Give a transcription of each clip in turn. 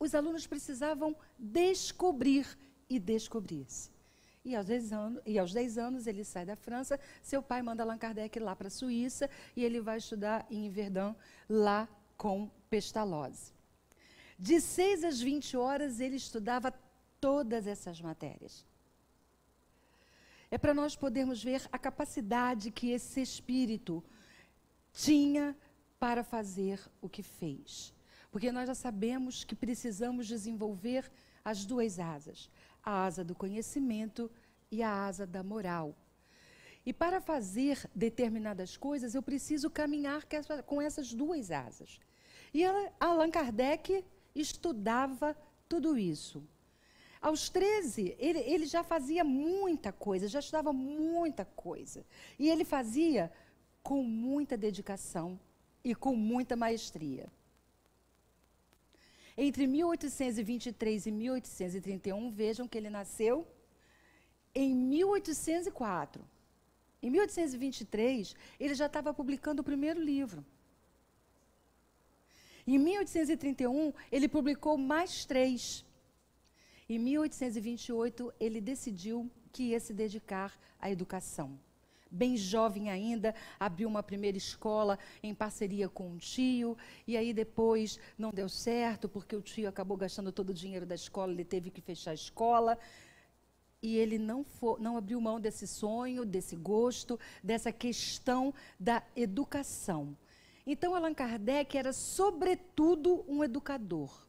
os alunos precisavam descobrir e descobrir-se. E aos 10 anos ele sai da França, seu pai manda Allan Kardec lá para a Suíça e ele vai estudar em Verdun, lá com Pestalozzi. De 6 às 20 horas ele estudava todas essas matérias. É para nós podermos ver a capacidade que esse espírito tinha para fazer o que fez. Porque nós já sabemos que precisamos desenvolver as duas asas, a asa do conhecimento e a asa da moral. E para fazer determinadas coisas, eu preciso caminhar com essas duas asas. E Allan Kardec estudava tudo isso. Aos 13, ele já fazia muita coisa, já estudava muita coisa. E ele fazia com muita dedicação e com muita maestria. Entre 1823 e 1831, vejam que ele nasceu em 1804. Em 1823, ele já estava publicando o primeiro livro. Em 1831, ele publicou mais 3. Em 1828, ele decidiu que ia se dedicar à educação. Bem jovem ainda, abriu uma primeira escola em parceria com um tio, e aí depois não deu certo, porque o tio acabou gastando todo o dinheiro da escola, ele teve que fechar a escola, e ele não abriu mão desse sonho, desse gosto, dessa questão da educação. Então, Allan Kardec era, sobretudo, um educador,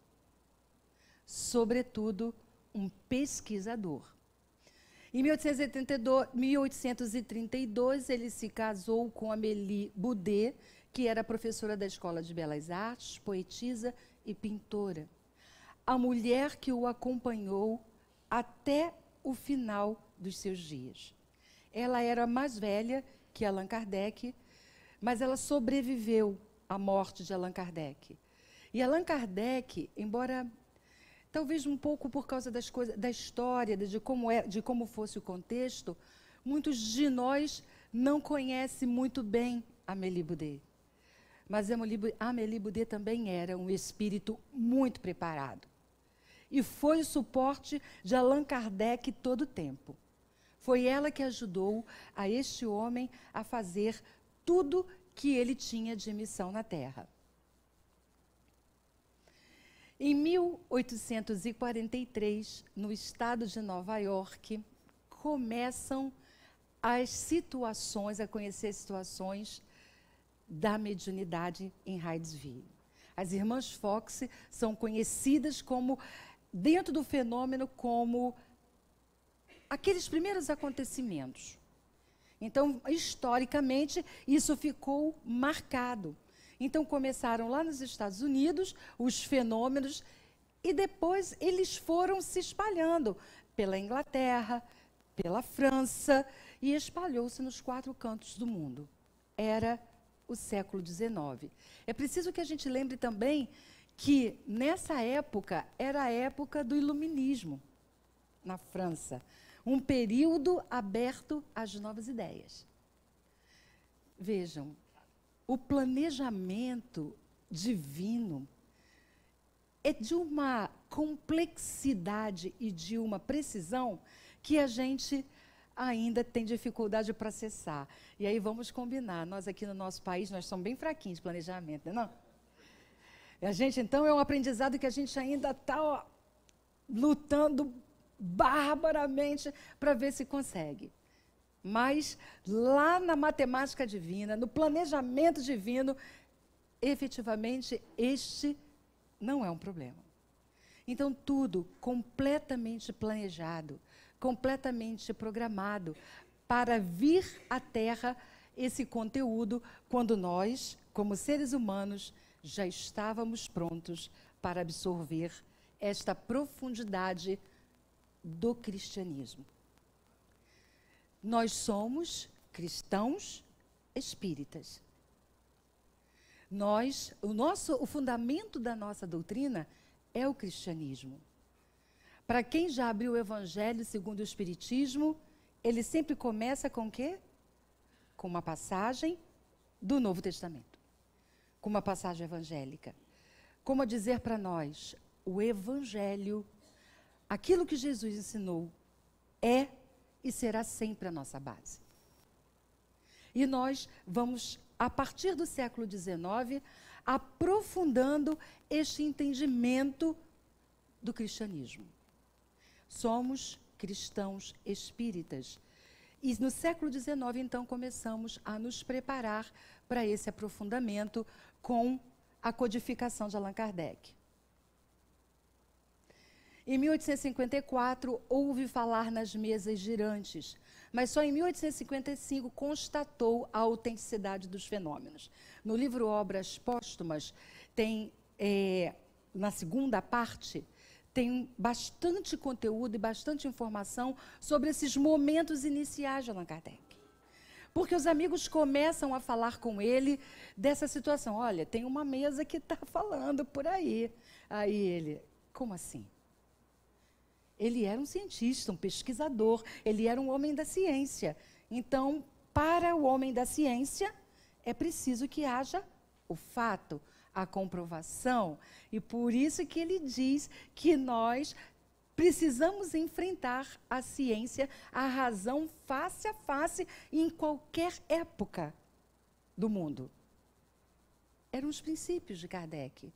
sobretudo, um pesquisador. Em 1832, ele se casou com Amélie Boudet, que era professora da Escola de Belas Artes, poetisa e pintora. A mulher que o acompanhou até o final dos seus dias. Ela era mais velha que Allan Kardec, mas ela sobreviveu à morte de Allan Kardec. E Allan Kardec, embora talvez um pouco por causa das coisas, da história, de como fosse o contexto, muitos de nós não conhecem muito bem Amélie Boudet. Mas Amélie Boudet também era um espírito muito preparado. E foi o suporte de Allan Kardec todo o tempo. Foi ela que ajudou a este homem a fazer tudo que ele tinha de missão na Terra. Em 1843, no estado de Nova York, começam as situações, a conhecer situações da mediunidade em Hydesville. As irmãs Fox são conhecidas como, dentro do fenômeno, como aqueles primeiros acontecimentos. Então, historicamente, isso ficou marcado. Então, começaram lá nos Estados Unidos os fenômenos e depois eles foram se espalhando pela Inglaterra, pela França e espalhou-se nos 4 cantos do mundo. Era o século XIX. É preciso que a gente lembre também que, nessa época, era a época do iluminismo na França. Um período aberto às novas ideias. Vejam, o planejamento divino é de uma complexidade e de uma precisão que a gente ainda tem dificuldade para acessar. E aí vamos combinar, nós aqui no nosso país, nós somos bem fraquinhos de planejamento, não é não? A gente, então, é um aprendizado que a gente ainda está lutando barbaramente para ver se consegue. Mas lá na matemática divina, no planejamento divino, efetivamente, este não é um problema. Então, tudo completamente planejado, completamente programado para vir à Terra esse conteúdo quando nós, como seres humanos, já estávamos prontos para absorver esta profundidade do cristianismo. Nós somos cristãos espíritas. O fundamento da nossa doutrina é o cristianismo. Para quem já abriu o Evangelho segundo o Espiritismo, ele sempre começa com o quê? Com uma passagem do Novo Testamento. Com uma passagem evangélica. Como a dizer para nós, o Evangelho, aquilo que Jesus ensinou, é e será sempre a nossa base. E nós vamos, a partir do século XIX, aprofundando este entendimento do cristianismo. Somos cristãos espíritas. E no século XIX, então, começamos a nos preparar para esse aprofundamento com a codificação de Allan Kardec. Em 1854, houve falar nas mesas girantes, mas só em 1855 constatou a autenticidade dos fenômenos. No livro Obras Póstumas, tem, na segunda parte, tem bastante conteúdo e bastante informação sobre esses momentos iniciais de Allan Kardec. Porque os amigos começam a falar com ele dessa situação. Olha, tem uma mesa que está falando por aí. Aí ele, como assim? Ele era um cientista, um pesquisador, ele era um homem da ciência. Então, para o homem da ciência, é preciso que haja o fato, a comprovação. E por isso que ele diz que nós precisamos enfrentar a ciência, a razão, face a face, em qualquer época do mundo. Eram os princípios de Kardec.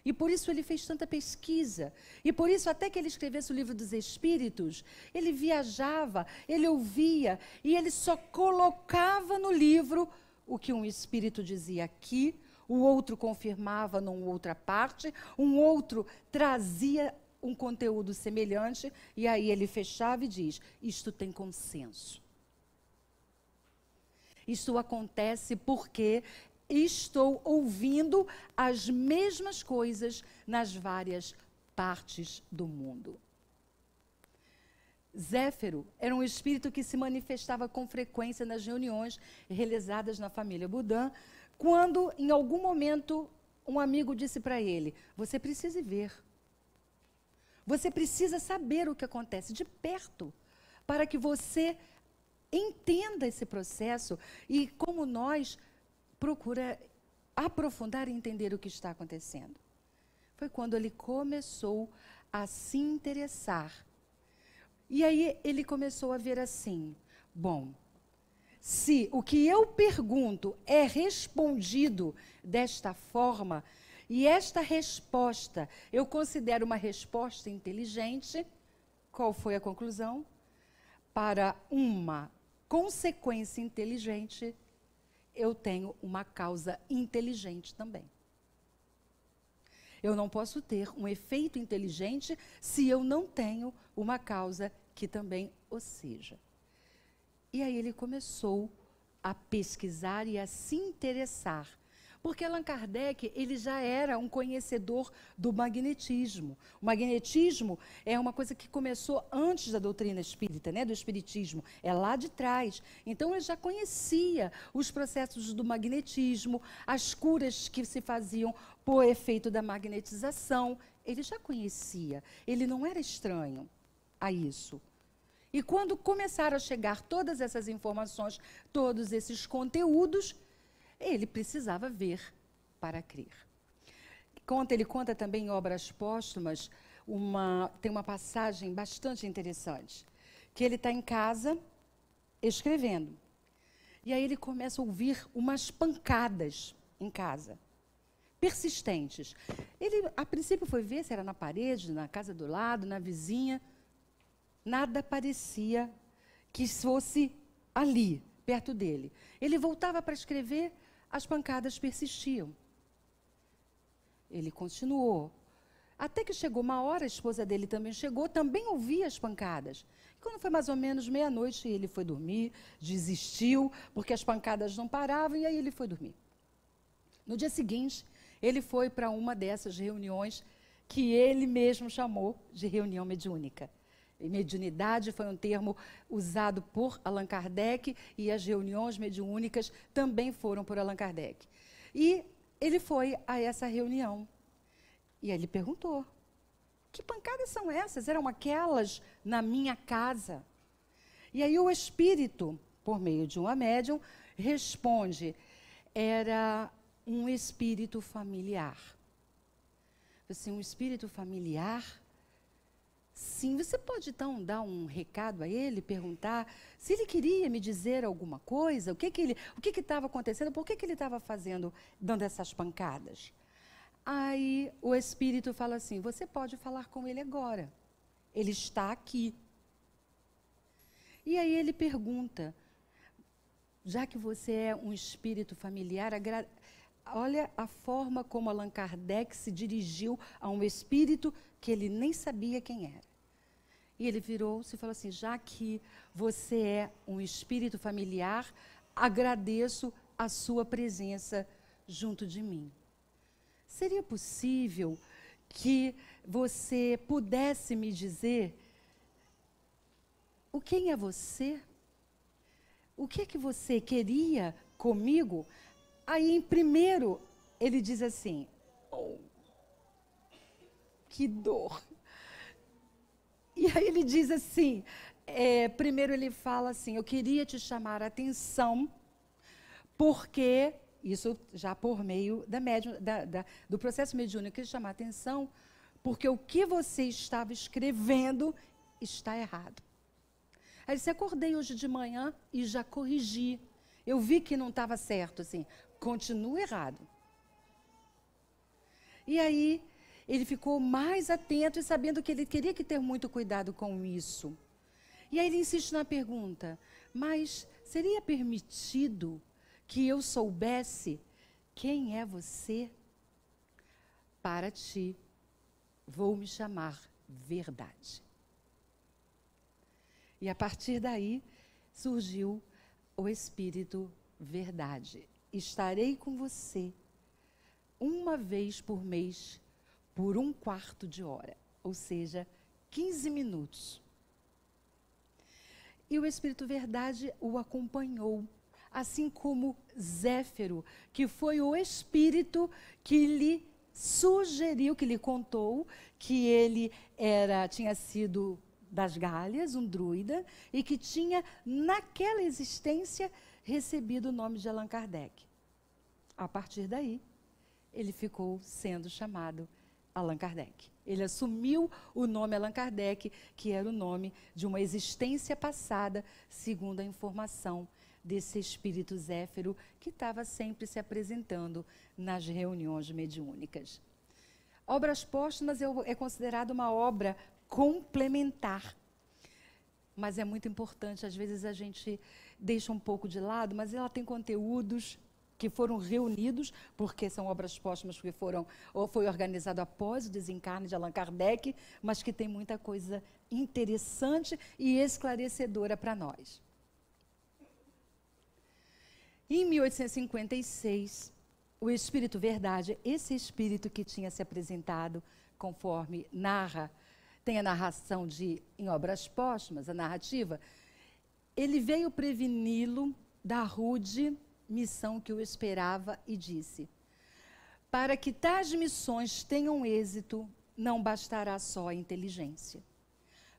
E por isso ele fez tanta pesquisa. E por isso, até que ele escrevesse o Livro dos Espíritos, ele viajava, ele ouvia, e ele só colocava no livro o que um espírito dizia aqui, o outro confirmava numa outra parte, um outro trazia um conteúdo semelhante, e aí ele fechava e diz, isto tem consenso. Isto acontece porque estou ouvindo as mesmas coisas nas várias partes do mundo. Zéfiro era um espírito que se manifestava com frequência nas reuniões realizadas na família Boudin, quando, em algum momento, um amigo disse para ele, você precisa ver. Você precisa saber o que acontece de perto, para que você entenda esse processo e, como nós, procura aprofundar e entender o que está acontecendo. Foi quando ele começou a se interessar. E aí ele começou a ver assim, bom, se o que eu pergunto é respondido desta forma, e esta resposta eu considero uma resposta inteligente, qual foi a conclusão? Para uma consequência inteligente, eu tenho uma causa inteligente também. Eu não posso ter um efeito inteligente se eu não tenho uma causa que também o seja. E aí ele começou a pesquisar e a se interessar. Porque Allan Kardec, ele já era um conhecedor do magnetismo. O magnetismo é uma coisa que começou antes da doutrina espírita, né, do espiritismo. É lá de trás. Então, ele já conhecia os processos do magnetismo, as curas que se faziam por efeito da magnetização. Ele já conhecia. Ele não era estranho a isso. E quando começaram a chegar todas essas informações, todos esses conteúdos, ele precisava ver para crer. Ele conta também em Obras Póstumas, tem uma passagem bastante interessante, que ele está em casa, escrevendo. E aí ele começa a ouvir umas pancadas em casa, persistentes. Ele, a princípio, foi ver se era na parede, na casa do lado, na vizinha. Nada parecia que fosse ali, perto dele. Ele voltava para escrever, as pancadas persistiam. Ele continuou. Até que chegou uma hora, a esposa dele também chegou, também ouvia as pancadas. E quando foi mais ou menos meia-noite, ele foi dormir, desistiu, porque as pancadas não paravam, e aí ele foi dormir. No dia seguinte, ele foi para uma dessas reuniões que ele mesmo chamou de reunião mediúnica. E mediunidade foi um termo usado por Allan Kardec, e as reuniões mediúnicas também foram por Allan Kardec. E ele foi a essa reunião. E aí ele perguntou, que pancadas são essas? Eram aquelas na minha casa? E aí o espírito, por meio de uma médium, responde, era um espírito familiar. Assim, um espírito familiar? Sim, você pode então dar um recado a ele, perguntar se ele queria me dizer alguma coisa, o que estava acontecendo, por que ele estava dando essas pancadas. Aí o espírito fala assim, você pode falar com ele agora, ele está aqui. E aí ele pergunta, já que você é um espírito familiar, olha a forma como Allan Kardec se dirigiu a um espírito que ele nem sabia quem era. E ele virou-se e falou assim, já que você é um espírito familiar, agradeço a sua presença junto de mim. Seria possível que você pudesse me dizer quem é você? O que é que você queria comigo? Aí, em primeiro, ele diz assim, oh, que dor. E aí ele diz assim, primeiro ele fala assim, eu queria te chamar a atenção, porque, isso já por meio do processo mediúnico, eu queria chamar a atenção, porque o que você estava escrevendo está errado. Aí ele disse, acordei hoje de manhã e já corrigi. Eu vi que não estava certo, assim, continua errado. E aí ele ficou mais atento e sabendo que ele teria que ter muito cuidado com isso. E aí ele insiste na pergunta, mas seria permitido que eu soubesse quem é você? Para ti, vou me chamar Verdade. E a partir daí surgiu o Espírito Verdade. Estarei com você uma vez por mês, por 1/4 de hora, ou seja, 15 minutos. E o Espírito Verdade o acompanhou, assim como Zéfiro, que foi o Espírito que lhe sugeriu, que lhe contou que ele tinha sido das Gálias, um druida, e que tinha, naquela existência, recebido o nome de Allan Kardec. A partir daí, ele ficou sendo chamado Allan Kardec. Ele assumiu o nome Allan Kardec, que era o nome de uma existência passada, segundo a informação desse espírito Zéfiro, que estava sempre se apresentando nas reuniões mediúnicas. Obras póstumas é considerada uma obra complementar. Mas é muito importante, às vezes a gente deixa um pouco de lado, mas ela tem conteúdos que foram reunidos, porque são obras póstumas que foi organizado após o desencarne de Allan Kardec, mas que tem muita coisa interessante e esclarecedora para nós. Em 1856, o Espírito Verdade, esse espírito que tinha se apresentado, conforme tem a narração em obras póstumas, a narrativa, ele veio preveni-lo da rude missão que o esperava e disse, para que tais missões tenham êxito, não bastará só a inteligência.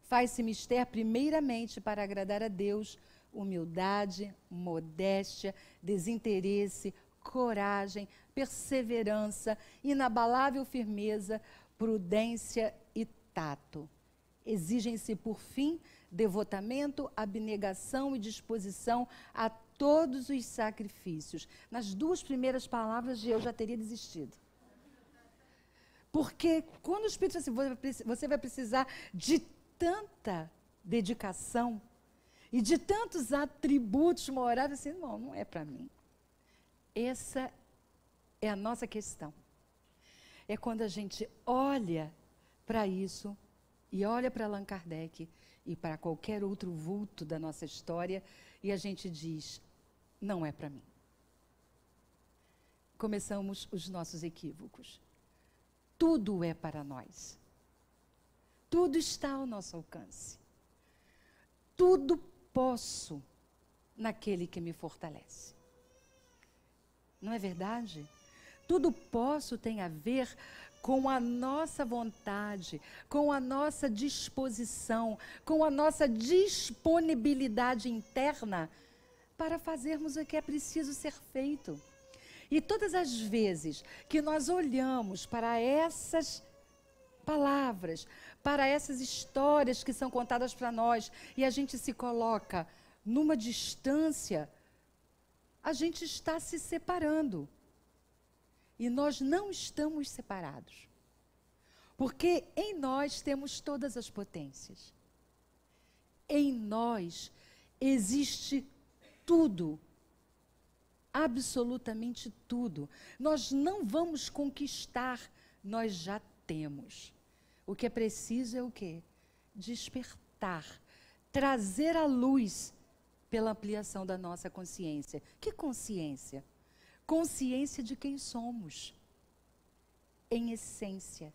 Faz-se mister primeiramente para agradar a Deus, humildade, modéstia, desinteresse, coragem, perseverança, inabalável firmeza, prudência e tato. Exigem-se, por fim, devotamento, abnegação e disposição a todos os sacrifícios. Nas 2 primeiras palavras, eu já teria desistido. Porque quando o Espírito diz assim, você vai precisar de tanta dedicação e de tantos atributos morais, assim, não é para mim. Essa é a nossa questão. É quando a gente olha para isso e olha para Allan Kardec e para qualquer outro vulto da nossa história e a gente diz, não é para mim. Começamos os nossos equívocos. Tudo é para nós. Tudo está ao nosso alcance. Tudo posso naquele que me fortalece. Não é verdade? Tudo posso tem a ver com a nossa vontade, com a nossa disposição, com a nossa disponibilidade interna para fazermos o que é preciso ser feito. E todas as vezes que nós olhamos para essas palavras, para essas histórias que são contadas para nós, e a gente se coloca numa distância, a gente está se separando. E nós não estamos separados. Porque em nós temos todas as potências. Em nós existe tudo. Absolutamente tudo. Nós não vamos conquistar, nós já temos. O que é preciso é o quê? Despertar. Trazer à luz pela ampliação da nossa consciência. Que consciência? Consciência de quem somos. Em essência.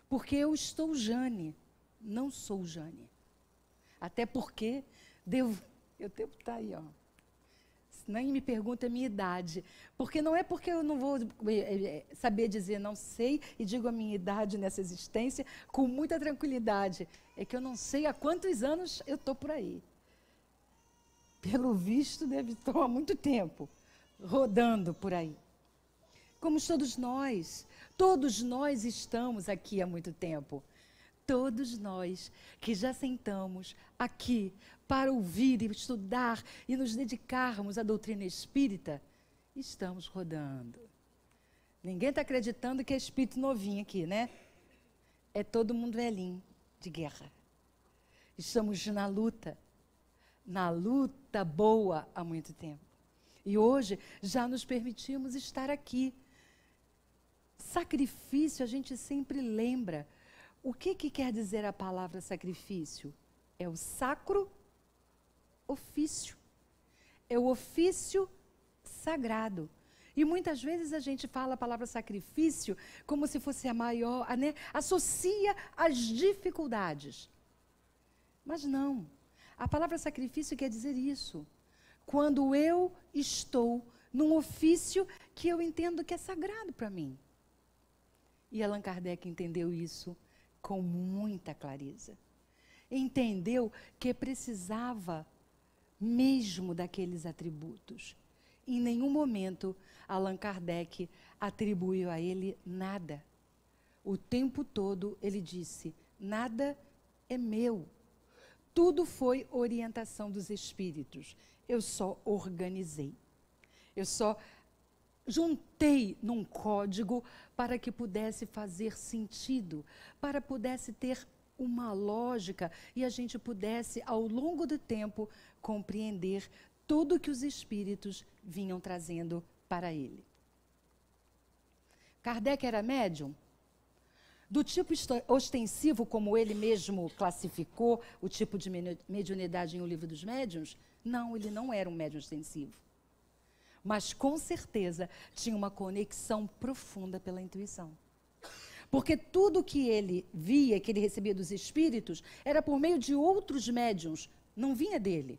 Porque eu estou Jane, não sou Jane. Até porque, eu devo estar aí, ó. Nem me pergunta a minha idade. Porque não é porque eu não vou saber dizer não sei e digo a minha idade nessa existência com muita tranquilidade. É que eu não sei há quantos anos eu estou por aí. Pelo visto, deve estar há muito tempo rodando por aí. Como todos nós estamos aqui há muito tempo. Todos nós que já sentamos aqui para ouvir e estudar e nos dedicarmos à doutrina espírita, estamos rodando. Ninguém está acreditando que é espírito novinho aqui, né? É todo mundo velhinho de guerra. Estamos na luta boa há muito tempo. E hoje já nos permitimos estar aqui. Sacrifício, a gente sempre lembra. O que quer dizer a palavra sacrifício? É o sacro ofício. É o ofício sagrado. E muitas vezes a gente fala a palavra sacrifício como se fosse a maior, né? Associa às dificuldades. Mas não. A palavra sacrifício quer dizer isso. Quando eu estou num ofício que eu entendo que é sagrado para mim. E Allan Kardec entendeu isso com muita clareza. Entendeu que precisava mesmo daqueles atributos. Em nenhum momento Allan Kardec atribuiu a ele nada. O tempo todo ele disse, nada é meu. Tudo foi orientação dos espíritos. Eu só organizei. Eu só juntei num código para que pudesse fazer sentido, para pudesse ter uma lógica e a gente pudesse, ao longo do tempo, compreender tudo que os espíritos vinham trazendo para ele. Kardec era médium? Do tipo ostensivo, como ele mesmo classificou o tipo de mediunidade em O Livro dos Médiuns? Não, ele não era um médium ostensivo. Mas, com certeza, tinha uma conexão profunda pela intuição. Porque tudo que ele via, que ele recebia dos espíritos, era por meio de outros médiuns, não vinha dele.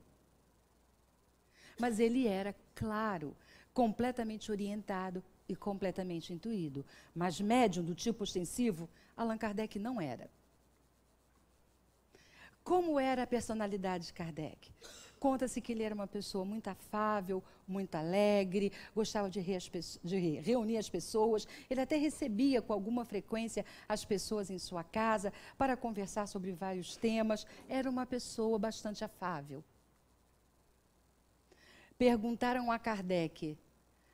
Mas ele era, claro, completamente orientado e completamente intuído. Mas médium do tipo ostensivo, Allan Kardec não era. Como era a personalidade de Kardec? Conta-se que ele era uma pessoa muito afável, muito alegre, gostava de reunir as pessoas. Ele até recebia com alguma frequência as pessoas em sua casa para conversar sobre vários temas. Era uma pessoa bastante afável. Perguntaram a Kardec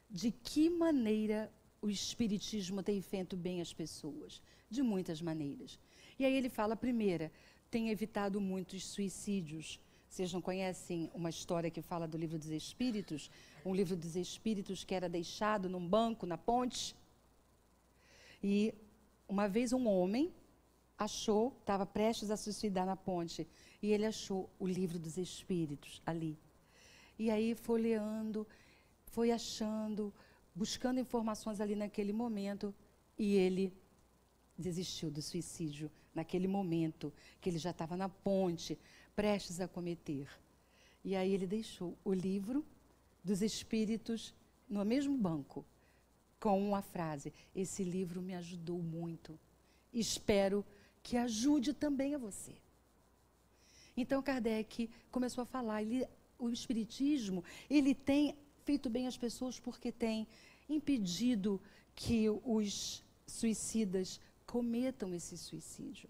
de que maneira o espiritismo tem feito bem às pessoas. De muitas maneiras. E aí ele fala, primeira, tem evitado muitos suicídios. Vocês não conhecem uma história que fala do Livro dos Espíritos? Um livro dos Espíritos que era deixado num banco, na ponte. E uma vez um homem achou, estava prestes a suicidar na ponte, e ele achou o Livro dos Espíritos ali. E aí, folheando, foi achando, buscando informações ali naquele momento, e ele desistiu do suicídio naquele momento, que ele já estava na ponte, prestes a cometer. E aí ele deixou o Livro dos Espíritos no mesmo banco, com uma frase, esse livro me ajudou muito, espero que ajude também a você. Então Kardec começou a falar, o Espiritismo, ele tem feito bem às pessoas porque tem impedido que os suicidas cometam esse suicídio.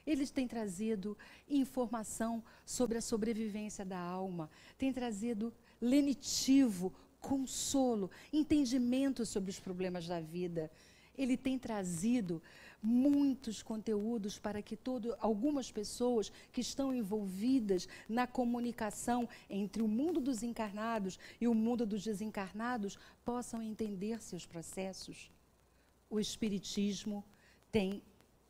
Eles têm trazido informação sobre a sobrevivência da alma, têm trazido lenitivo, consolo, entendimento sobre os problemas da vida. Ele tem trazido muitos conteúdos para que algumas pessoas que estão envolvidas na comunicação entre o mundo dos encarnados e o mundo dos desencarnados possam entender seus processos. O Espiritismo tem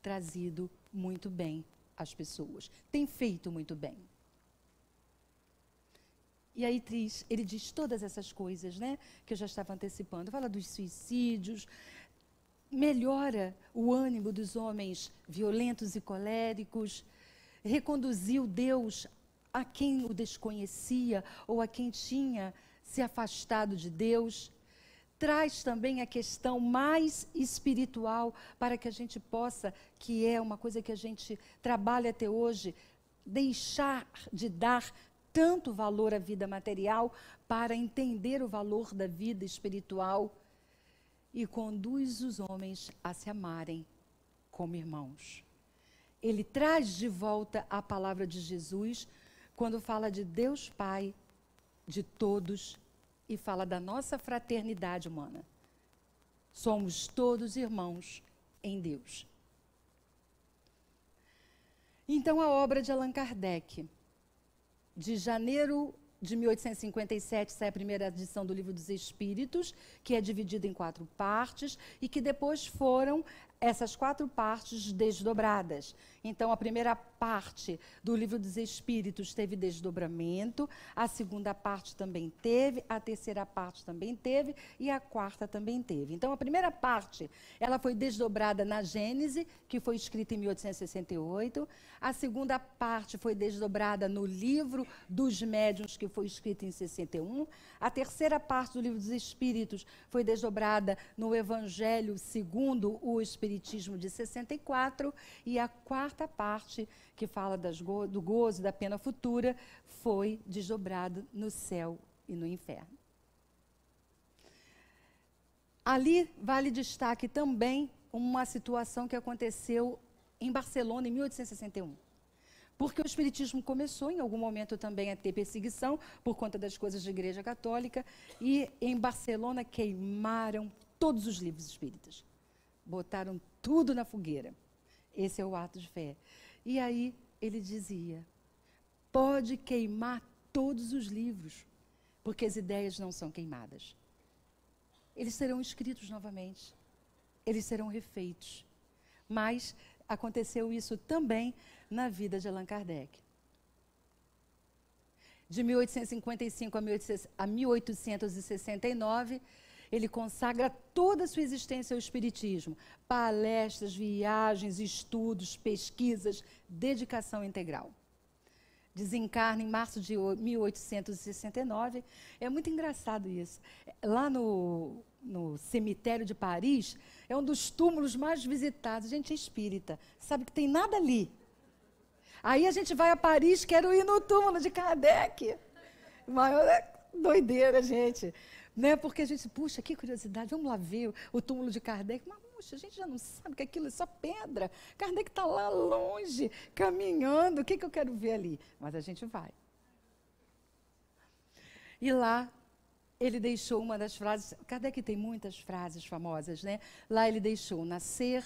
trazido muito bem às pessoas, tem feito muito bem. E aí ele diz todas essas coisas, né, que eu já estava antecipando. Fala dos suicídios, melhora o ânimo dos homens violentos e coléricos, reconduziu Deus a quem o desconhecia ou a quem tinha se afastado de Deus. Traz também a questão mais espiritual para que a gente possa, que é uma coisa que a gente trabalha até hoje, deixar de dar tanto valor à vida material para entender o valor da vida espiritual, e conduz os homens a se amarem como irmãos. Ele traz de volta a palavra de Jesus quando fala de Deus Pai, de todos, e fala da nossa fraternidade humana. Somos todos irmãos em Deus. Então, a obra de Allan Kardec, de janeiro de 1857, sai a primeira edição do Livro dos Espíritos, que é dividida em 4 partes, e que depois foram essas 4 partes desdobradas. Então, a primeira parte do Livro dos Espíritos teve desdobramento, a segunda parte também teve, a terceira parte também teve, e a quarta também teve. Então, a primeira parte, ela foi desdobrada na Gênese, que foi escrita em 1868, a segunda parte foi desdobrada no Livro dos Médiuns, que foi escrito em 61, a terceira parte do Livro dos Espíritos foi desdobrada no Evangelho segundo o Espiritismo de 64, e a quarta parte, que fala do gozo e da pena futura, foi desdobrado no céu e no inferno. Ali vale destaque também uma situação que aconteceu em Barcelona em 1861. Porque o Espiritismo começou em algum momento também a ter perseguição por conta das coisas da Igreja Católica, e em Barcelona queimaram todos os livros espíritas. Botaram tudo na fogueira. Esse é o ato de fé. E aí ele dizia, pode queimar todos os livros, porque as ideias não são queimadas. Eles serão escritos novamente, eles serão refeitos. Mas aconteceu isso também na vida de Allan Kardec. De 1855 a 1869, ele consagra toda a sua existência ao Espiritismo. Palestras, viagens, estudos, pesquisas, dedicação integral. Desencarna em março de 1869. É muito engraçado isso. Lá no cemitério de Paris, é um dos túmulos mais visitados. A gente é espírita, sabe que tem nada ali. Aí a gente vai a Paris, quero ir no túmulo de Kardec. Maior doideira, gente. Né? Porque a gente, puxa, que curiosidade, vamos lá ver o túmulo de Kardec. Mas, puxa, a gente já não sabe que aquilo é só pedra. Kardec está lá longe, caminhando, o que eu quero ver ali? Mas a gente vai. E lá, ele deixou uma das frases, Kardec tem muitas frases famosas, né? Lá ele deixou nascer,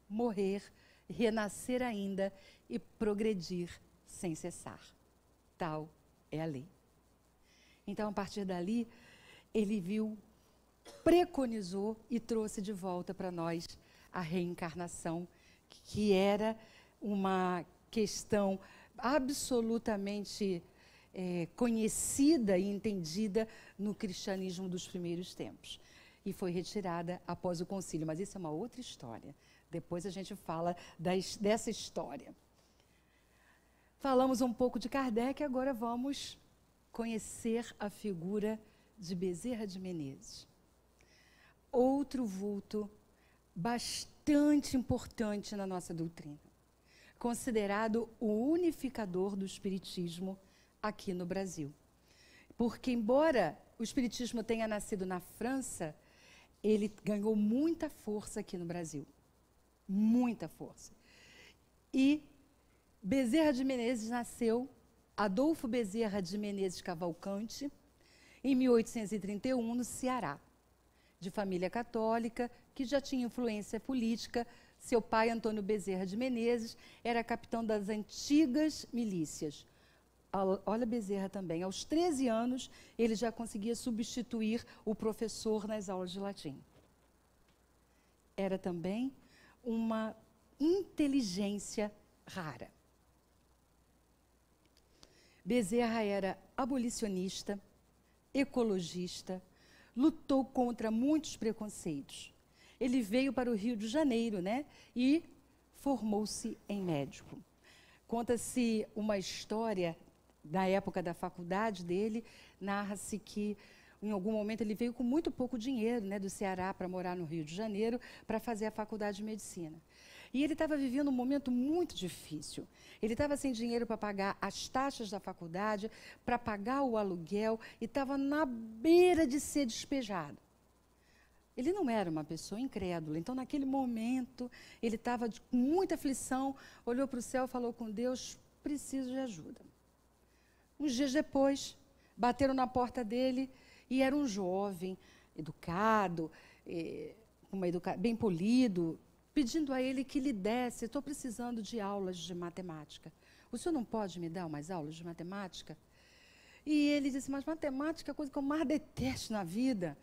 morrer, renascer ainda e progredir sem cessar. Tal é a lei. Então, a partir dali, ele viu, preconizou e trouxe de volta para nós a reencarnação, que era uma questão absolutamente conhecida e entendida no cristianismo dos primeiros tempos. E foi retirada após o concílio, mas isso é uma outra história. Depois a gente fala dessa história. Falamos um pouco de Kardec, agora vamos conhecer a figura de Bezerra de Menezes. Outro vulto bastante importante na nossa doutrina, considerado o unificador do espiritismo aqui no Brasil. Porque, embora o espiritismo tenha nascido na França, ele ganhou muita força aqui no Brasil. muita força. E Bezerra de Menezes nasceu, Adolfo Bezerra de Menezes Cavalcante, em 1831, no Ceará, de família católica, que já tinha influência política. Seu pai, Antônio Bezerra de Menezes, era capitão das antigas milícias. Olha Bezerra também, aos 13 anos, ele já conseguia substituir o professor nas aulas de latim. Era também uma inteligência rara. Bezerra era abolicionista, ecologista, lutou contra muitos preconceitos. Ele veio para o Rio de Janeiro, né, e formou-se em médico. Conta-se uma história da época da faculdade dele, narra-se que em algum momento ele veio com muito pouco dinheiro, né, do Ceará para morar no Rio de Janeiro, para fazer a faculdade de medicina. E ele estava vivendo um momento muito difícil. Ele estava sem dinheiro para pagar as taxas da faculdade, para pagar o aluguel, e estava na beira de ser despejado. Ele não era uma pessoa incrédula, então naquele momento ele estava com muita aflição, olhou para o céu e falou com Deus: preciso de ajuda. Uns dias depois, bateram na porta dele e era um jovem, educado, bem polido, pedindo a ele que lhe desse: estou precisando de aulas de matemática. O senhor não pode me dar umas aulas de matemática? E ele disse: mas matemática é a coisa que eu mais detesto na vida.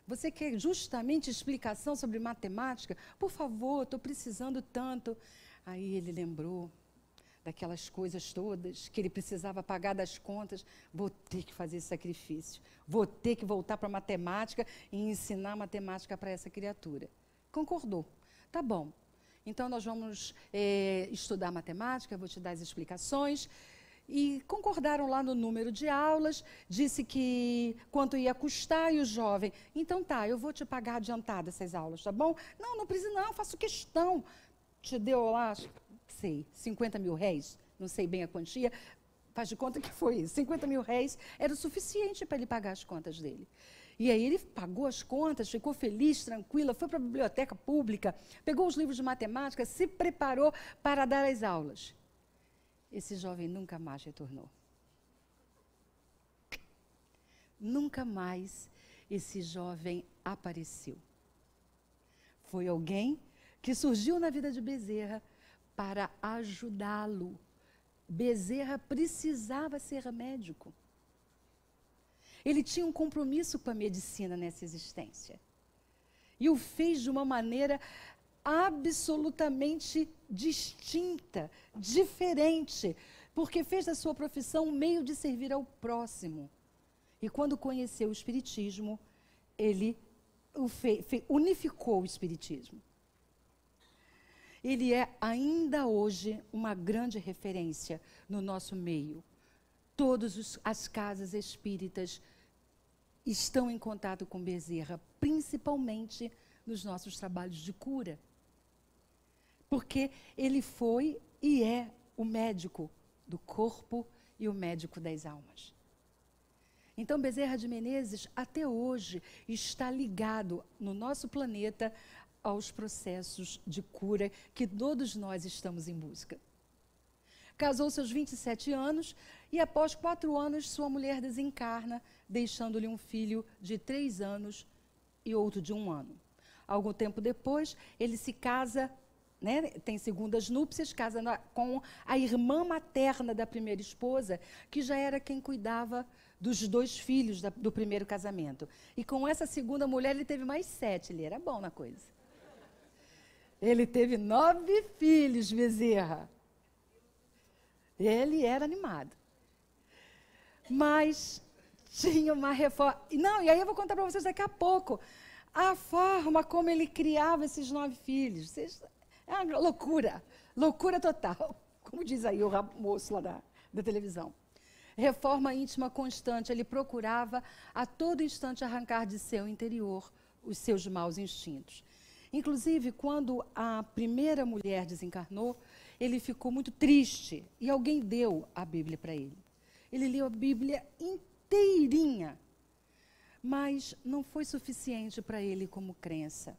Você quer justamente explicação sobre matemática? Por favor, estou precisando tanto. Aí ele lembrou daquelas coisas todas, que ele precisava pagar das contas. Vou ter que fazer esse sacrifício. Vou ter que voltar para a matemática e ensinar matemática para essa criatura. Concordou. Tá bom. Então, nós vamos estudar matemática, vou te dar as explicações. E concordaram lá no número de aulas, disse que quanto ia custar, e o jovem: então tá, eu vou te pagar adiantado essas aulas, tá bom? Não, não precisa não, faço questão. Te deu lá, sei, 50 mil réis, não sei bem a quantia, faz de conta que foi isso. 50 mil réis era o suficiente para ele pagar as contas dele. E aí ele pagou as contas, ficou feliz, tranquila, foi para a biblioteca pública, pegou os livros de matemática, se preparou para dar as aulas. Esse jovem nunca mais retornou. Nunca mais esse jovem apareceu. Foi alguém que surgiu na vida de Bezerra para ajudá-lo. Bezerra precisava ser médico. Ele tinha um compromisso com a medicina nessa existência. E o fez de uma maneira absolutamente distinta, diferente, porque fez da sua profissão um meio de servir ao próximo. E quando conheceu o Espiritismo, ele unificou o Espiritismo. Ele é ainda hoje uma grande referência no nosso meio. Todas as casas espíritas estão em contato com Bezerra, principalmente nos nossos trabalhos de cura. Porque ele foi e é o médico do corpo e o médico das almas. Então, Bezerra de Menezes, até hoje, está ligado no nosso planeta aos processos de cura que todos nós estamos em busca. Casou-se aos 27 anos e, após 4 anos, sua mulher desencarna, deixando-lhe um filho de 3 anos e outro de 1 ano. Algum tempo depois, ele se casa, né, tem segundas núpcias, casa com a irmã materna da primeira esposa, que já era quem cuidava dos 2 filhos do primeiro casamento. E com essa segunda mulher, ele teve mais 7, ele era bom na coisa. Ele teve 9 filhos, Bezerra. Ele era animado. Mas tinha uma reforma. Não, e aí eu vou contar para vocês daqui a pouco a forma como ele criava esses 9 filhos. É uma loucura, loucura total, como diz aí o moço lá da televisão. Reforma íntima constante, ele procurava a todo instante arrancar de seu interior os seus maus instintos. Inclusive, quando a primeira mulher desencarnou, ele ficou muito triste e alguém deu a Bíblia para ele. Ele leu a Bíblia inteirinha, mas não foi suficiente para ele como crença.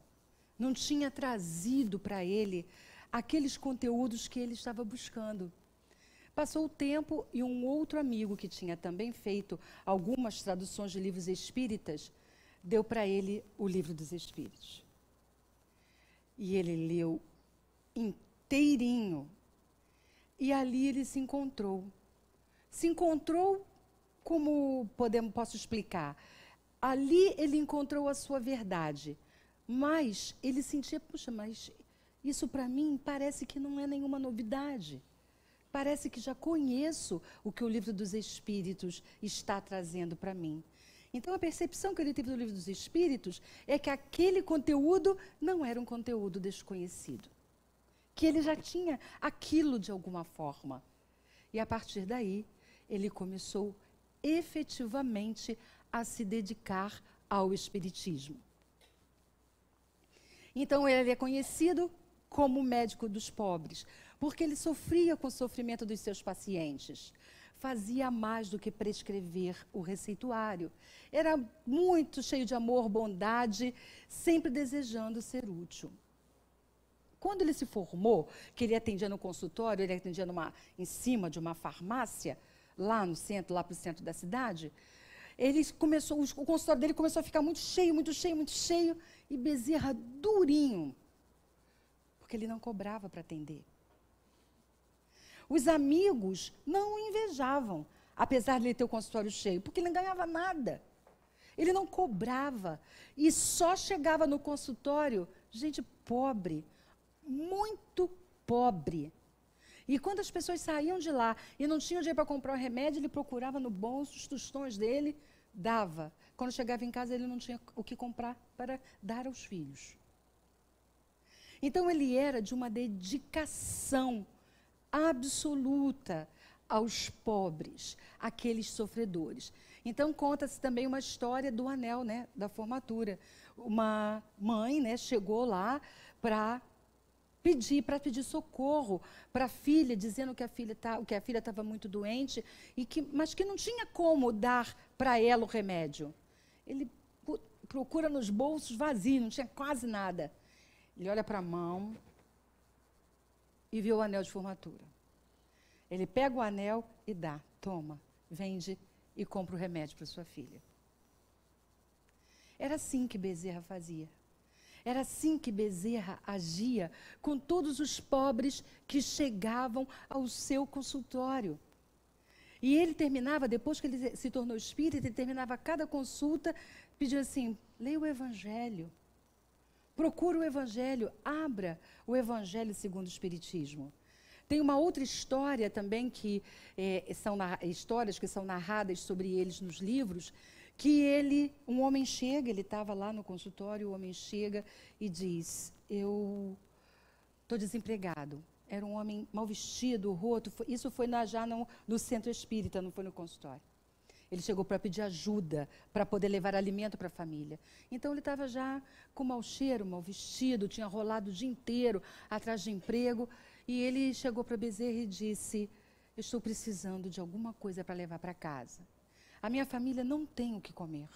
não tinha trazido para ele aqueles conteúdos que ele estava buscando. Passou o tempo e um outro amigo que tinha também feito algumas traduções de livros espíritas, deu para ele o Livro dos Espíritos. E ele leu inteirinho. E ali ele se encontrou. Se encontrou, como posso explicar? Ali ele encontrou a sua verdade. Mas ele sentia, puxa, mas isso para mim parece que não é nenhuma novidade. Parece que já conheço o que o Livro dos Espíritos está trazendo para mim. Então, a percepção que ele teve do Livro dos Espíritos é que aquele conteúdo não era um conteúdo desconhecido. Que ele já tinha aquilo de alguma forma. E, a partir daí, ele começou efetivamente a se dedicar ao Espiritismo. Então, ele é conhecido como médico dos pobres, porque ele sofria com o sofrimento dos seus pacientes. Fazia mais do que prescrever o receituário. Era muito cheio de amor, bondade, sempre desejando ser útil. Quando ele se formou, que ele atendia no consultório, ele atendia em cima de uma farmácia, lá no centro, lá para o centro da cidade, o consultório dele começou a ficar muito cheio, muito cheio, muito cheio, e Bezerra durinho, porque ele não cobrava para atender. Os amigos não o invejavam, apesar de ele ter o consultório cheio, porque ele não ganhava nada. Ele não cobrava e só chegava no consultório gente pobre, muito pobre. E quando as pessoas saíam de lá e não tinham dinheiro para comprar o remédio, ele procurava no bolso os tostões dele, dava. Quando chegava em casa, ele não tinha o que comprar para dar aos filhos. Então, ele era de uma dedicação absoluta aos pobres, aqueles sofredores. Então, conta-se também uma história do anel, né, da formatura. Uma mãe, né, chegou lá para pedir socorro para a filha, dizendo que a filha estava muito doente, mas que não tinha como dar para ela o remédio. Ele procura nos bolsos vazios, não tinha quase nada. Ele olha para a mão e vê o anel de formatura. Ele pega o anel e dá, toma, vende e compra o remédio para sua filha. Era assim que Bezerra fazia. Era assim que Bezerra agia com todos os pobres que chegavam ao seu consultório. E ele terminava, depois que ele se tornou espírita, ele terminava cada consulta pedindo assim, leia o Evangelho. Procura o Evangelho, abra o Evangelho segundo o Espiritismo. Tem uma outra história também, são histórias que são narradas sobre eles nos livros, que um homem chega, ele estava lá no consultório, o homem chega e diz, eu estou desempregado. Era um homem mal vestido, roto, isso foi já no centro espírita, não foi no consultório. Ele chegou para pedir ajuda, para poder levar alimento para a família. Então, ele estava já com mau cheiro, mal vestido, tinha rolado o dia inteiro atrás de emprego. E ele chegou para Bezerra e disse, eu estou precisando de alguma coisa para levar para casa. A minha família não tem o que comer.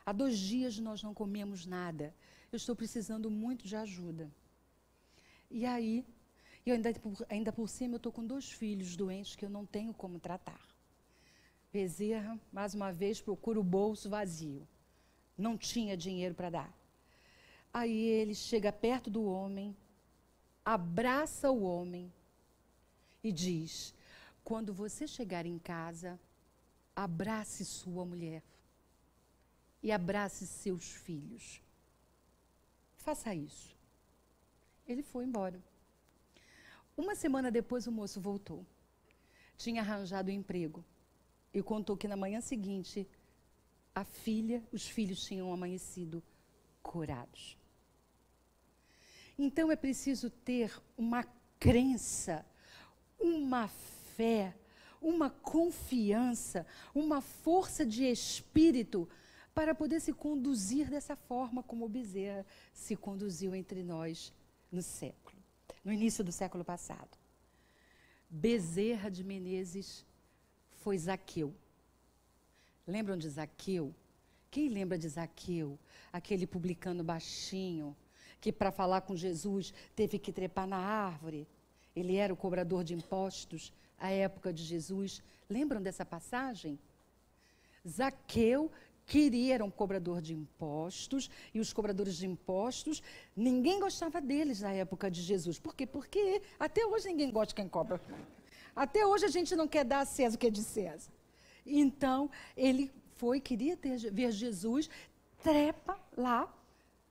Há 2 dias nós não comemos nada. Eu estou precisando muito de ajuda. E aí, ainda por cima, eu estou com 2 filhos doentes que eu não tenho como tratar. Bezerra, mais uma vez, procura o bolso vazio. Não tinha dinheiro para dar. Aí ele chega perto do homem, abraça o homem e diz, quando você chegar em casa, abrace sua mulher e abrace seus filhos. Faça isso. Ele foi embora. Uma semana depois, o moço voltou. Tinha arranjado um emprego. E contou que na manhã seguinte, os filhos tinham amanhecido curados. Então é preciso ter uma crença, uma fé, uma confiança, uma força de espírito para poder se conduzir dessa forma como o Bezerra se conduziu entre nós no início do século passado. Bezerra de Menezes foi Zaqueu. Lembram de Zaqueu? Quem lembra de Zaqueu? Aquele publicano baixinho, que para falar com Jesus teve que trepar na árvore. Ele era o cobrador de impostos à época de Jesus. Lembram dessa passagem? Zaqueu era um cobrador de impostos, e os cobradores de impostos, ninguém gostava deles na época de Jesus. Por quê? Porque até hoje ninguém gosta de quem cobra. Até hoje a gente não quer dar a César o que é de César. Então, ele queria ver Jesus, trepa lá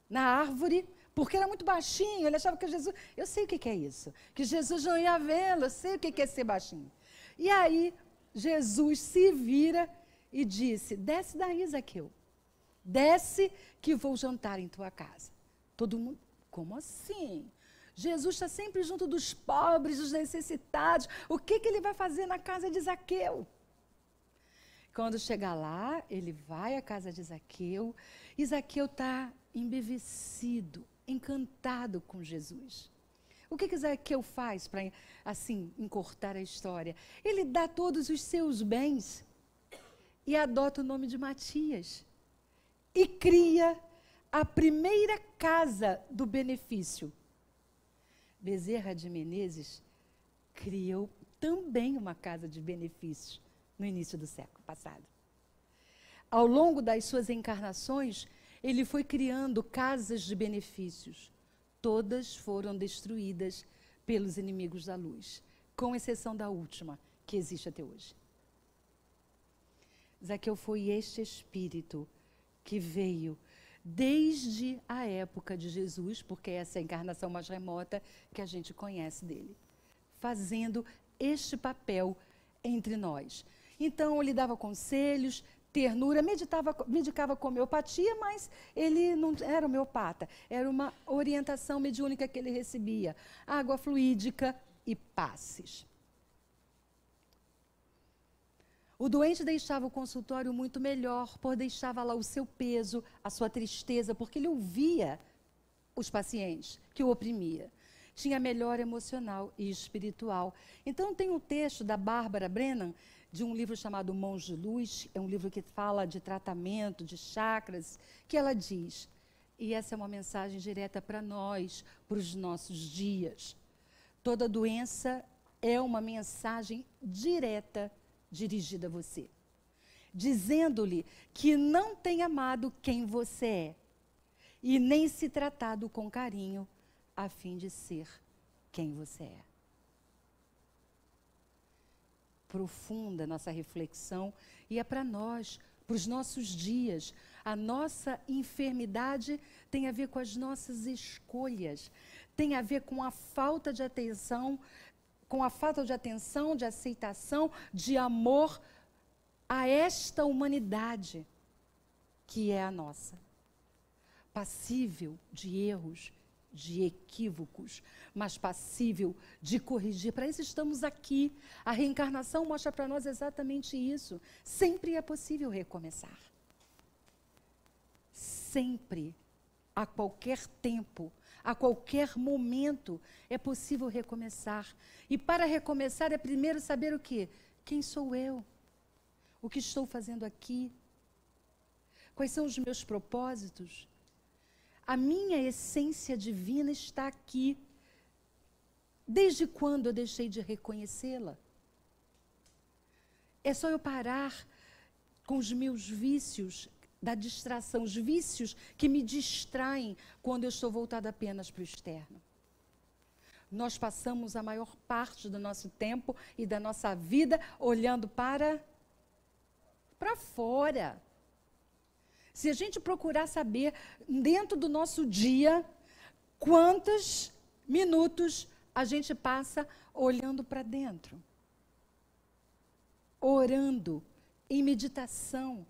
na árvore, porque era muito baixinho, ele achava que Jesus... Eu sei o que é isso, que Jesus não ia vê-lo, eu sei o que é ser baixinho. E aí, Jesus se vira e disse, desce daí, Zaqueu, desce que vou jantar em tua casa. Todo mundo, como assim? Jesus está sempre junto dos pobres, dos necessitados, o que ele vai fazer na casa de Zaqueu? Quando chegar lá, ele vai à casa de Zaqueu, e Zaqueu está embevecido, encantado com Jesus. O que Zaqueu faz para, assim, encurtar a história? Ele dá todos os seus bens e adota o nome de Matias. E cria a primeira casa do benefício. Bezerra de Menezes criou também uma casa de benefícios no início do século passado. Ao longo das suas encarnações, ele foi criando casas de benefícios. Todas foram destruídas pelos inimigos da luz, com exceção da última, que existe até hoje. Zaqueu foi este espírito que veio desde a época de Jesus, porque essa é a encarnação mais remota que a gente conhece dele, fazendo este papel entre nós. Então, ele dava conselhos, ternura, medicava com homeopatia, mas ele não era homeopata, era uma orientação mediúnica que ele recebia, água fluídica e passes. O doente deixava o consultório muito melhor, por deixava lá o seu peso, a sua tristeza, porque ele ouvia os pacientes que o oprimia. Tinha melhora emocional e espiritual. Então, tem um texto da Bárbara Brennan, de um livro chamado Mãos de Luz, é um livro que fala de tratamento, de chakras, que ela diz, e essa é uma mensagem direta para nós, para os nossos dias. Toda doença é uma mensagem direta dirigida a você, dizendo-lhe que não tem amado quem você é, e nem se tratado com carinho, a fim de ser quem você é. Profunda nossa reflexão, e é para nós, para os nossos dias. A nossa enfermidade tem a ver com as nossas escolhas, tem a ver com a falta de atenção, de aceitação, de amor a esta humanidade que é a nossa, passível de erros, de equívocos, mas passível de corrigir. Para isso estamos aqui. A reencarnação mostra para nós exatamente isso. Sempre é possível recomeçar. Sempre, a qualquer tempo, a qualquer momento, é possível recomeçar. E para recomeçar é primeiro saber o quê? Quem sou eu? O que estou fazendo aqui? Quais são os meus propósitos? A minha essência divina está aqui. Desde quando eu deixei de reconhecê-la? É só eu parar com os meus vícios da distração, os vícios que me distraem quando eu estou voltada apenas para o externo. Nós passamos a maior parte do nosso tempo e da nossa vida olhando para fora. Se a gente procurar saber, dentro do nosso dia, quantos minutos a gente passa olhando para dentro, orando, em meditação.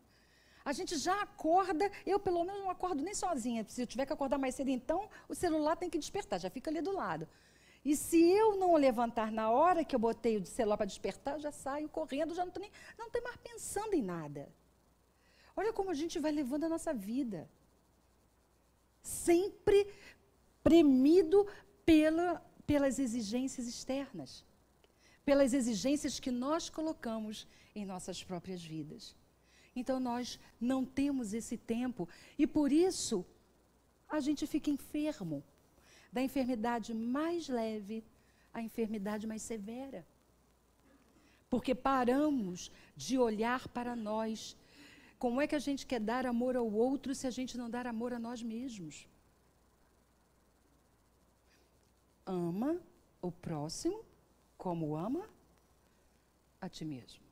A gente já acorda, eu pelo menos não acordo nem sozinha, se eu tiver que acordar mais cedo, então o celular tem que despertar, já fica ali do lado. E se eu não levantar na hora que eu botei o celular para despertar, eu já saio correndo, já não estou mais pensando em nada. Olha como a gente vai levando a nossa vida. Sempre premido pelas exigências externas. Pelas exigências que nós colocamos em nossas próprias vidas. Então, nós não temos esse tempo. E por isso, a gente fica enfermo. Da enfermidade mais leve à enfermidade mais severa. Porque paramos de olhar para nós. Como é que a gente quer dar amor ao outro se a gente não dar amor a nós mesmos? Ama o próximo como ama a ti mesmo.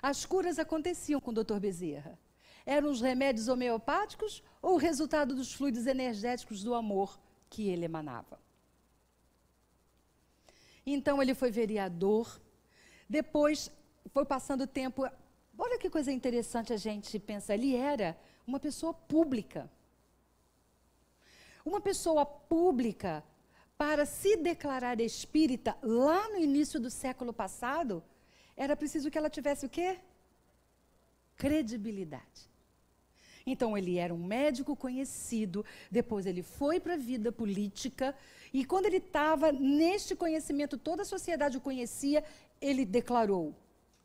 As curas aconteciam com o Dr. Bezerra. Eram os remédios homeopáticos ou o resultado dos fluidos energéticos do amor que ele emanava? Então ele foi vereador, depois foi passando o tempo. Olha que coisa interessante a gente pensar, ele era uma pessoa pública. Uma pessoa pública, para se declarar espírita, lá no início do século passado, era preciso que ela tivesse o quê? Credibilidade. Então, ele era um médico conhecido, depois ele foi para a vida política, e quando ele estava neste conhecimento, toda a sociedade o conhecia, ele declarou: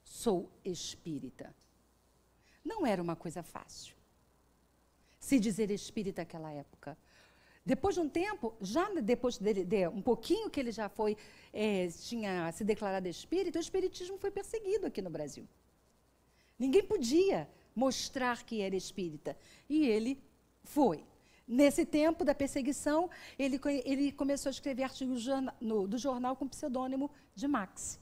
sou espírita. Não era uma coisa fácil se dizer espírita naquela época. Depois de um tempo, já depois de um pouquinho que ele já foi, tinha se declarado espírita, o espiritismo foi perseguido aqui no Brasil. Ninguém podia mostrar que era espírita. E ele foi. Nesse tempo da perseguição, ele começou a escrever artigos do jornal com o pseudônimo de Max.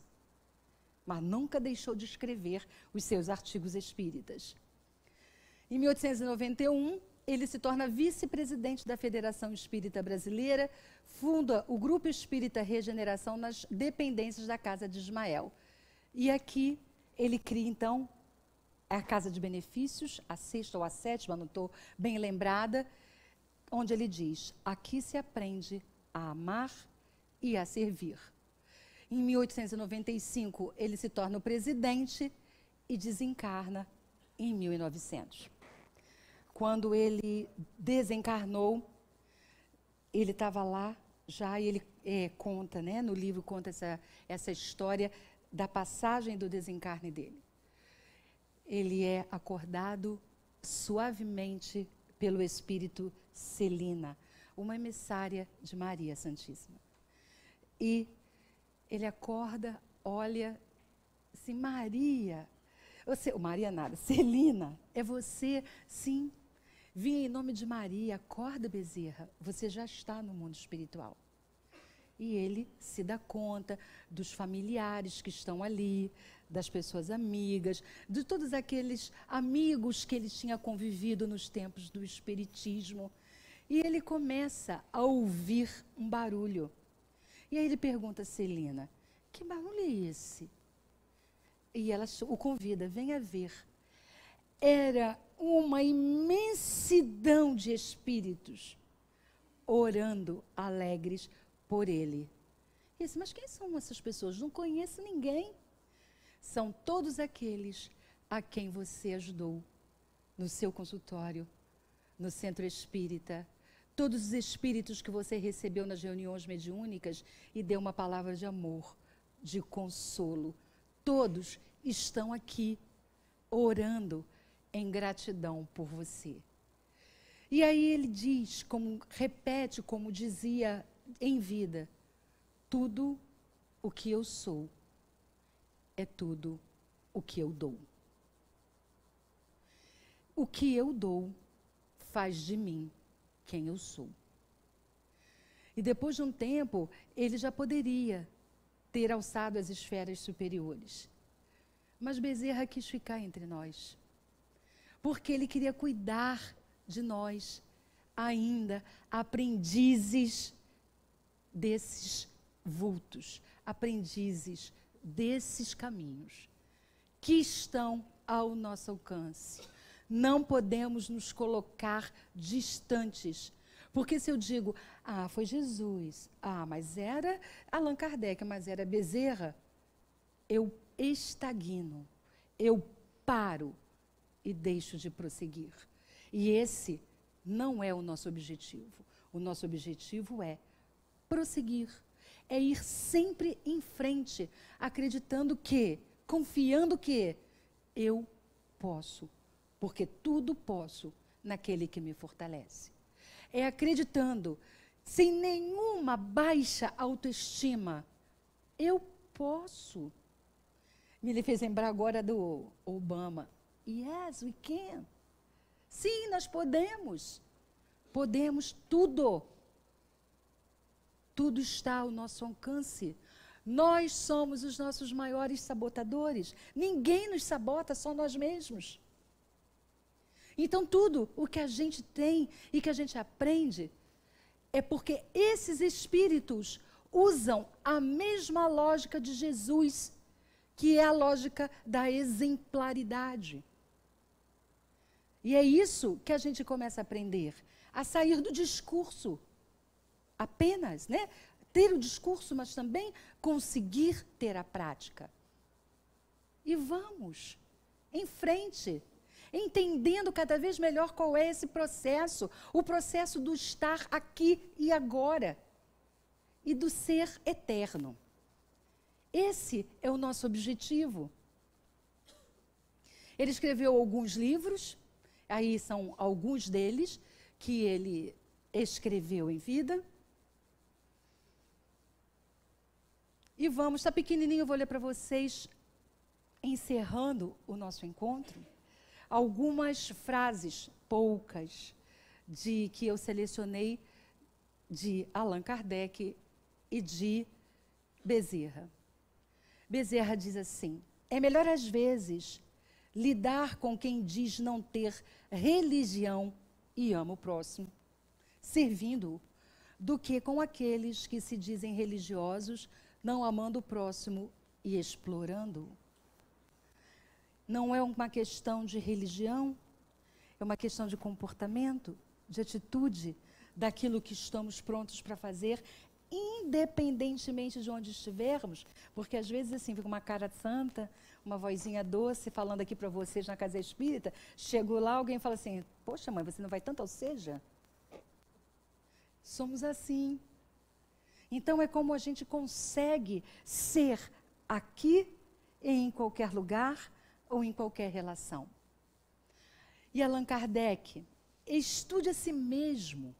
Mas nunca deixou de escrever os seus artigos espíritas. Em 1891, ele se torna vice-presidente da Federação Espírita Brasileira, funda o Grupo Espírita Regeneração nas dependências da Casa de Ismael. E aqui ele cria, então, a Casa de Benefícios, a 6ª ou a 7ª, não estou bem lembrada, onde ele diz: aqui se aprende a amar e a servir. Em 1895, ele se torna o presidente e desencarna em 1900. Quando ele desencarnou, ele estava lá já, e ele conta, né, no livro conta essa história da passagem do desencarne dele. Ele é acordado suavemente pelo espírito Celina, uma emissária de Maria Santíssima. E ele acorda, olha, assim: Maria, Maria nada, Celina, é você? Sim, vim em nome de Maria. Acorda, Bezerra, você já está no mundo espiritual. E ele se dá conta dos familiares que estão ali, das pessoas amigas, de todos aqueles amigos que ele tinha convivido nos tempos do espiritismo. E ele começa a ouvir um barulho. E aí ele pergunta a Celina: que barulho é esse? E ela o convida: venha ver. Era uma imensidão de espíritos orando alegres por ele. E disse: mas quem são essas pessoas? Não conheço ninguém. São todos aqueles a quem você ajudou no seu consultório, no centro espírita, todos os espíritos que você recebeu nas reuniões mediúnicas e deu uma palavra de amor, de consolo. Todos estão aqui orando em gratidão por você. E aí ele diz, repete como dizia em vida: tudo o que eu sou é tudo o que eu dou. O que eu dou faz de mim quem eu sou. E depois de um tempo, ele já poderia ter alçado as esferas superiores. Mas Bezerra quis ficar entre nós, porque ele queria cuidar de nós, ainda aprendizes desses vultos, aprendizes desses caminhos que estão ao nosso alcance. Não podemos nos colocar distantes, porque se eu digo: foi Jesus, mas era Allan Kardec, mas era Bezerra, eu estagno, eu paro e deixo de prosseguir. E esse não é o nosso objetivo. O nosso objetivo é prosseguir, é ir sempre em frente, acreditando que, confiando que eu posso, porque tudo posso naquele que me fortalece. é acreditando, sem nenhuma baixa autoestima, eu posso. Me fez lembrar agora do Obama. Yes, we can. Sim, nós podemos. Podemos tudo. Tudo está ao nosso alcance. Nós somos os nossos maiores sabotadores. Ninguém nos sabota, só nós mesmos. Então, tudo o que a gente tem e que a gente aprende é porque esses espíritos usam a mesma lógica de Jesus, que é a lógica da exemplaridade. E é isso que a gente começa a aprender, a sair do discurso apenas, né? Ter o discurso, mas também conseguir ter a prática. E vamos em frente, entendendo cada vez melhor qual é esse processo, o processo do estar aqui e agora, e do ser eterno. Esse é o nosso objetivo. Ele escreveu alguns livros, aí são alguns deles que ele escreveu em vida. E vamos, está pequenininho, eu vou ler para vocês, encerrando o nosso encontro, algumas frases, poucas, que eu selecionei de Allan Kardec e de Bezerra. Bezerra diz assim: é melhor às vezes lidar com quem diz não ter religião e ama o próximo, servindo-o, do que com aqueles que se dizem religiosos, não amando o próximo e explorando-o. Não é uma questão de religião, é uma questão de comportamento, de atitude, daquilo que estamos prontos para fazer, independentemente de onde estivermos, porque às vezes assim, fica uma cara santa, uma vozinha doce falando aqui para vocês na casa espírita, chegou lá, alguém fala assim, poxa mãe, você não vai tanto ao seja? Somos assim. Então é como a gente consegue ser aqui e em qualquer lugar ou em qualquer relação. E Allan Kardec estude a si mesmo,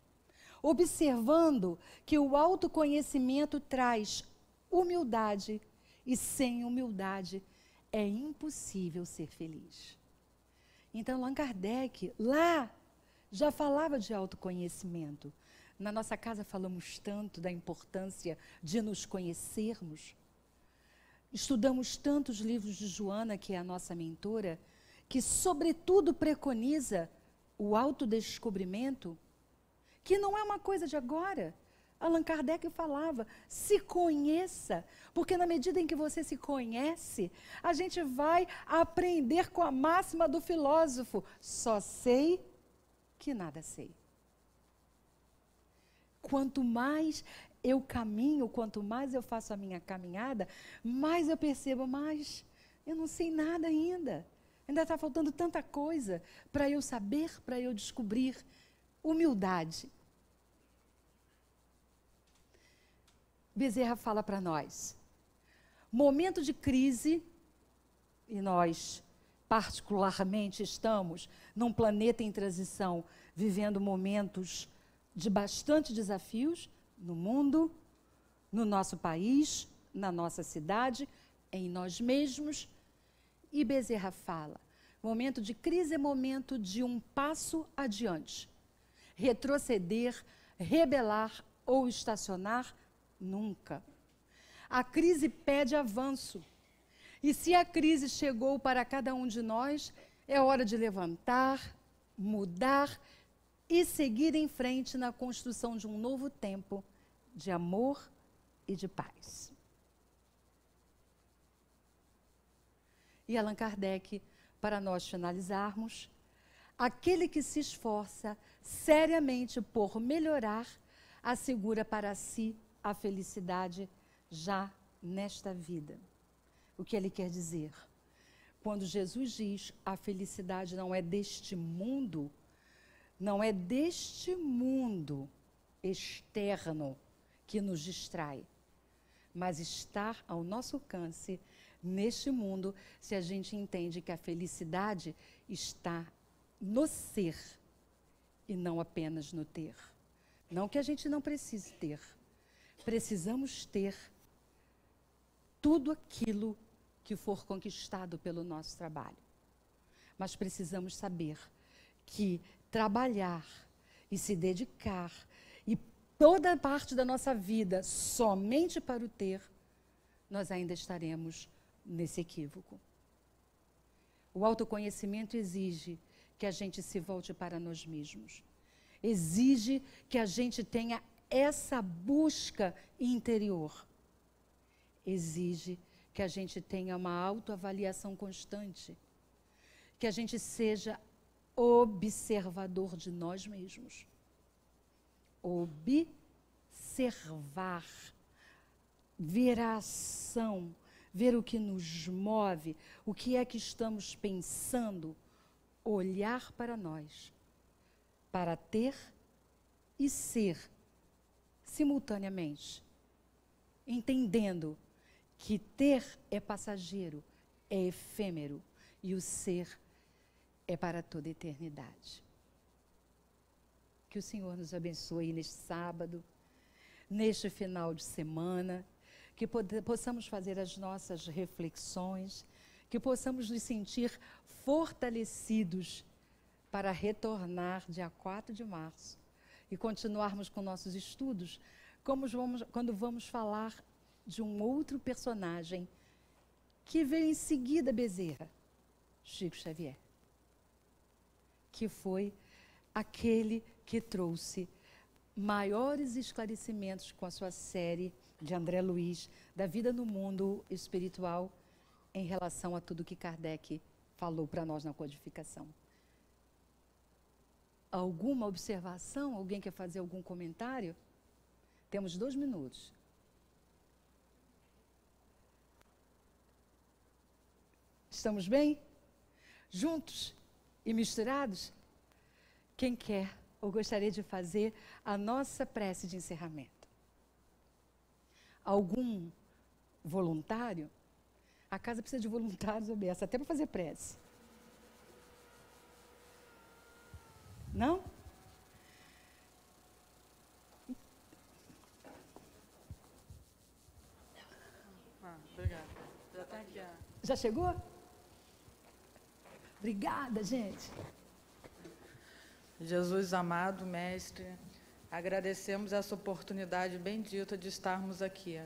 observando que o autoconhecimento traz humildade e sem humildade é impossível ser feliz. Então Allan Kardec lá já falava de autoconhecimento. Na nossa casa falamos tanto da importância de nos conhecermos. Estudamos tantos livros de Joana, que é a nossa mentora, que sobretudo preconiza o autodescobrimento, que não é uma coisa de agora. Allan Kardec falava, se conheça, porque na medida em que você se conhece, a gente vai aprender com a máxima do filósofo, só sei que nada sei. Quanto mais eu caminho, quanto mais eu faço a minha caminhada, mais eu percebo, mais eu não sei nada ainda. Ainda está faltando tanta coisa para eu saber, para eu descobrir. Humildade. Bezerra fala para nós, momento de crise, e nós particularmente estamos num planeta em transição, vivendo momentos de bastante desafios no mundo, no nosso país, na nossa cidade, em nós mesmos. E Bezerra fala, momento de crise é momento de um passo adiante. Retroceder, rebelar ou estacionar, nunca. A crise pede avanço. E se a crise chegou para cada um de nós, é hora de levantar, mudar e seguir em frente na construção de um novo tempo de amor e de paz. E Allan Kardec, para nós finalizarmos, aquele que se esforça seriamente por melhorar, assegura para si a felicidade já nesta vida. O que ele quer dizer? Quando Jesus diz a felicidade não é deste mundo, não é deste mundo externo que nos distrai, mas está ao nosso alcance neste mundo, se a gente entende que a felicidade está no ser e não apenas no ter. Não que a gente não precise ter. Precisamos ter tudo aquilo que for conquistado pelo nosso trabalho. Mas precisamos saber que trabalhar e se dedicar e toda parte da nossa vida somente para o ter, nós ainda estaremos nesse equívoco. O autoconhecimento exige que a gente se volte para nós mesmos. Exige que a gente tenha essa busca interior. Exige que a gente tenha uma autoavaliação constante. Que a gente seja observador de nós mesmos. Observar. Ver a ação. Ver o que nos move. O que é que estamos pensando. Olhar para nós. Para ter e ser simultaneamente, entendendo que ter é passageiro, é efêmero, e o ser é para toda a eternidade. Que o Senhor nos abençoe neste sábado, neste final de semana, que possamos fazer as nossas reflexões, que possamos nos sentir fortalecidos para retornar dia 4 de março e continuarmos com nossos estudos, quando vamos falar de um outro personagem que veio em seguida Bezerra, Chico Xavier, que foi aquele que trouxe maiores esclarecimentos com a sua série de André Luiz, da vida no mundo espiritual, em relação a tudo que Kardec falou para nós na codificação. Alguma observação? Alguém quer fazer algum comentário? Temos 2 minutos. Estamos bem? Juntos e misturados? Quem quer ou gostaria de fazer a nossa prece de encerramento? Algum voluntário? A casa precisa de voluntários, até para fazer prece. Não? Obrigada. Já está aqui. Já chegou? Obrigada, gente. Jesus amado, Mestre, agradecemos essa oportunidade bendita de estarmos aqui,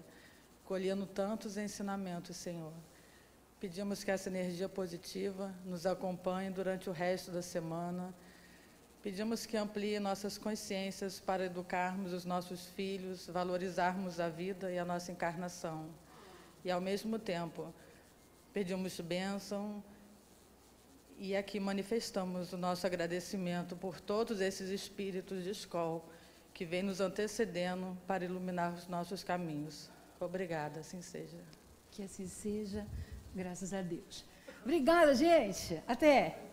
colhendo tantos ensinamentos, Senhor. Pedimos que essa energia positiva nos acompanhe durante o resto da semana. Pedimos que amplie nossas consciências para educarmos os nossos filhos, valorizarmos a vida e a nossa encarnação. E, ao mesmo tempo, pedimos bênção e aqui manifestamos o nosso agradecimento por todos esses espíritos de escola que vêm nos antecedendo para iluminar os nossos caminhos. Obrigada, assim seja. Que assim seja, graças a Deus. Obrigada, gente. Até!